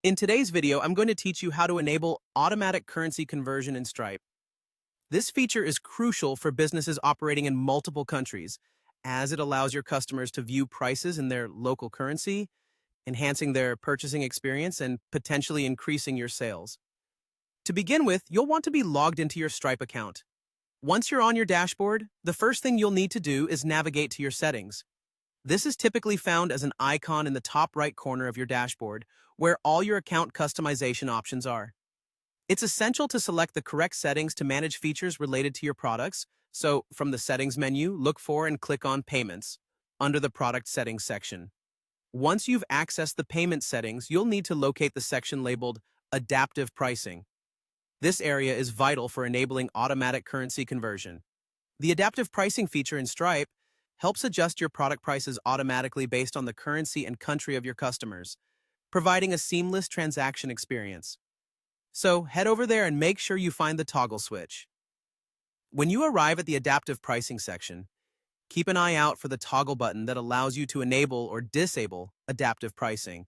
In today's video, I'm going to teach you how to enable automatic currency conversion in Stripe. This feature is crucial for businesses operating in multiple countries, as it allows your customers to view prices in their local currency, enhancing their purchasing experience and potentially increasing your sales. To begin with, you'll want to be logged into your Stripe account. Once you're on your dashboard, the first thing you'll need to do is navigate to your settings. This is typically found as an icon in the top right corner of your dashboard, where all your account customization options are. It's essential to select the correct settings to manage features related to your products, so from the Settings menu, look for and click on Payments, under the Product Settings section. Once you've accessed the payment settings, you'll need to locate the section labeled Adaptive Pricing. This area is vital for enabling automatic currency conversion. The adaptive pricing feature in Stripe helps adjust your product prices automatically based on the currency and country of your customers, providing a seamless transaction experience. So head over there and make sure you find the toggle switch. When you arrive at the adaptive pricing section, keep an eye out for the toggle button that allows you to enable or disable adaptive pricing.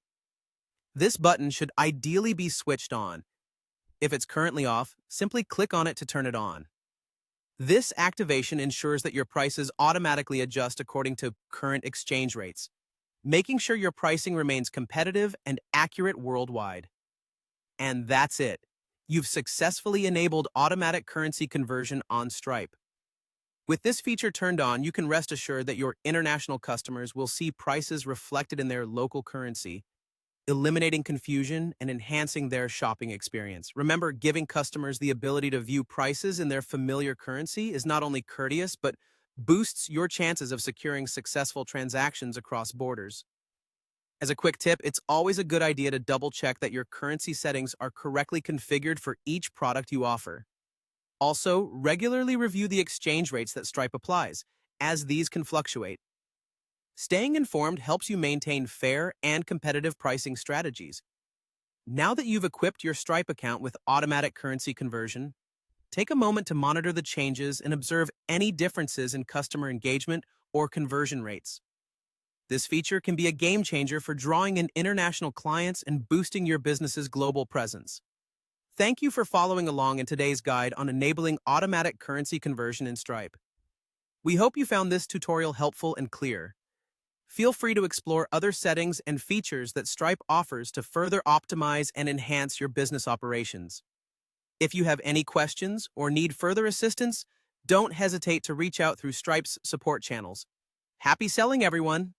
This button should ideally be switched on. If it's currently off, simply click on it to turn it on. This activation ensures that your prices automatically adjust according to current exchange rates, making sure your pricing remains competitive and accurate worldwide. And that's it. You've successfully enabled automatic currency conversion on Stripe. With this feature turned on, you can rest assured that your international customers will see prices reflected in their local currency, eliminating confusion and enhancing their shopping experience. Remember, giving customers the ability to view prices in their familiar currency is not only courteous, but boosts your chances of securing successful transactions across borders. As a quick tip, it's always a good idea to double-check that your currency settings are correctly configured for each product you offer. Also, regularly review the exchange rates that Stripe applies, as these can fluctuate. Staying informed helps you maintain fair and competitive pricing strategies. Now that you've equipped your Stripe account with automatic currency conversion, take a moment to monitor the changes and observe any differences in customer engagement or conversion rates. This feature can be a game changer for drawing in international clients and boosting your business's global presence. Thank you for following along in today's guide on enabling automatic currency conversion in Stripe. We hope you found this tutorial helpful and clear. Feel free to explore other settings and features that Stripe offers to further optimize and enhance your business operations. If you have any questions or need further assistance, don't hesitate to reach out through Stripe's support channels. Happy selling, everyone!